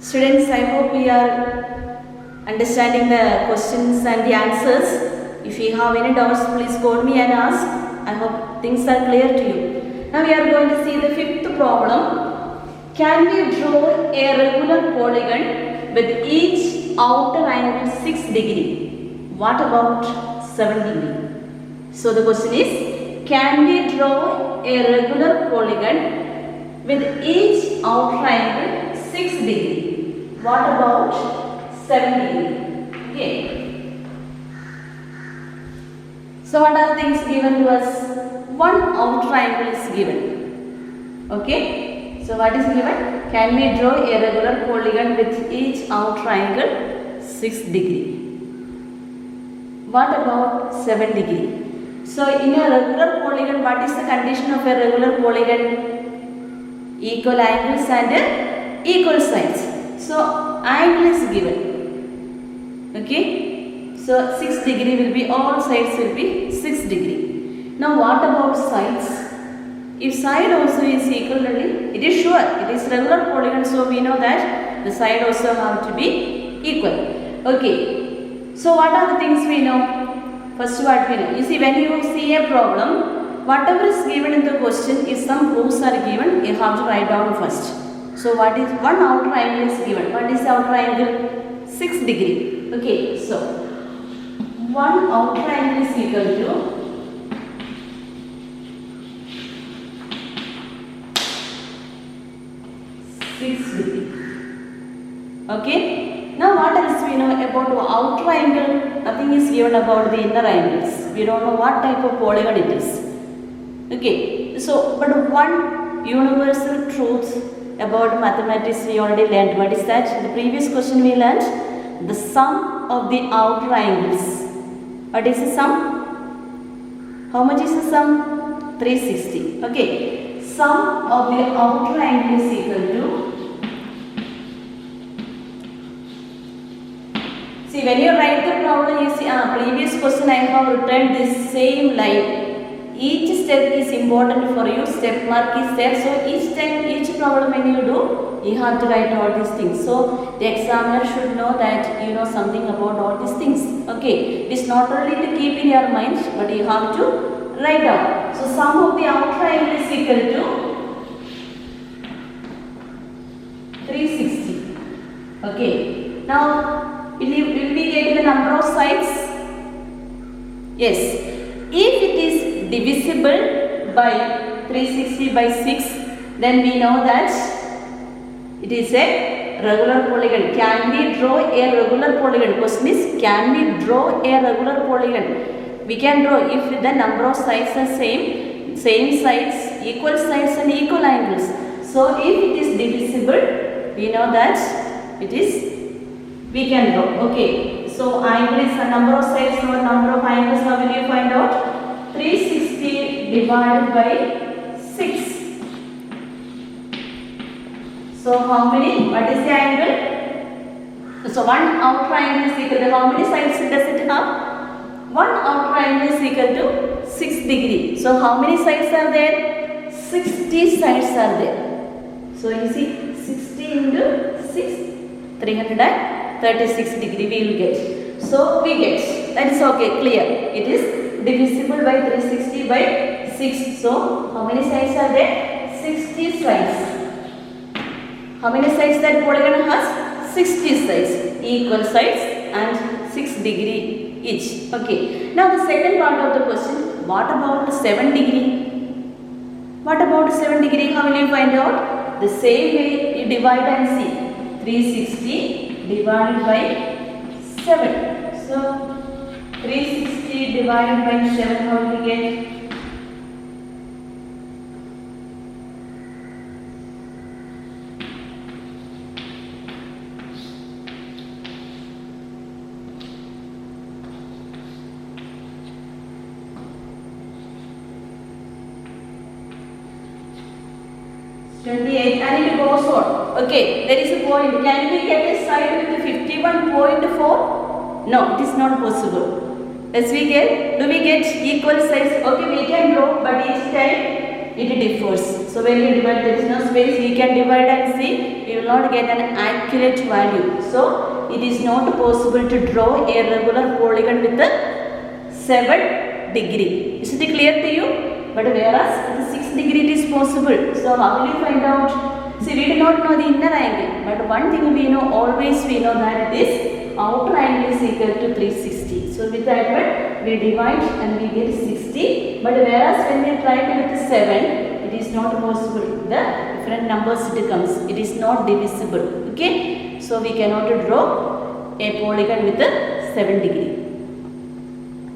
Students, I hope we are understanding the questions and the answers. If you have any doubts, please call me and ask. I hope things are clear to you. Now we are going to see the fifth problem. Can we draw a regular polygon with each outer angle 6 degree? What about 7 degree? So the question is, can we draw a regular polygon with each outer angle 6 degree? What about 7 degree? Okay. So what are the things given to us? One outer angle is given. Okay. So what is given? Can we draw a regular polygon with each outer angle 6 degree? What about 7 degree? So in a regular polygon, what is the condition of a regular polygon? Equal angles and equal sides. So angle is given. Okay. So 6 degree will be, all sides will be 6 degree. Now what about sides? If side also is equally, it is sure, it is regular polygon, so we know that the side also have to be equal. Okay. So what are the things we know? First what we know. You see, when you see a problem, whatever is given in the question, if some proofs are given, you have to write down first. So what is one outer angle is given? What is the outer angle? 6 degree. Okay. So one outer angle is equal to 6 degree. Okay. Now what else we know about the outer angle? Nothing is given about the inner angles. We don't know what type of polygon it is. Okay. So but one universal truth about mathematics we already learned. What is that? In the previous question we learned the sum of the outer angles. What is the sum? How much is the sum? 360. Okay. Sum of the outer angle is equal to, see, when you write the problem, you see, previous question I have written this same line. Each step is important for you, step mark is there. So each time, each problem when you do, you have to write all these things. So the examiner should know that you know something about all these things. Okay, it is not only to keep in your mind, but you have to write down. So sum of the outer angle is equal to 360. Okay. Now will we get the number of sides? Yes. If it is divisible by 360 by 6, then we know that it is a regular polygon. Can we draw a regular polygon? Question is, can we draw a regular polygon? We can draw if the number of sides are same sides, equal sides and equal angles. So if it is divisible, we know that it is, we can draw. Okay. So angle is a number of sides or number of angles. How will you find out? 360 divided by 6. So how many? What is the angle? So one outer angle is equal to, how many sides does it have? One outer angle is equal to 6 degree. So how many sides are there? 60 sides are there. So you see, 60 into 6, 336 degree we will get. So we get, that is okay, clear. It is divisible by 360 by 6. So how many sides are there? 60 sides. How many sides that polygon has? 60 sides. Equal sides and 6 degree each. Okay. Now the second part of the question, what about 7 degree? What about 7 degree? How will you find out? The same way you divide and see. 360 divided by 7. So 360 divided by 7, how will we get? And it goes on. Okay, there is a point. Can we get a side with 51.4? No, it is not possible. As we get, do we get equal size? Okay, we can draw, but each time it differs. So when you divide, there is no space, we can divide and see, we will not get an accurate value. So it is not possible to draw a regular polygon with a 7 degree. Is it clear to you? But whereas the 6 degree it is possible. So how will you find out? See, we do not know the inner angle, but one thing we know, always we know that this outer angle is equal to 360. So with that one, we divide and we get 60. But whereas when we try to with 7, it is not possible. The different numbers it comes. It is not divisible. Okay. So we cannot draw a polygon with a 7 degree.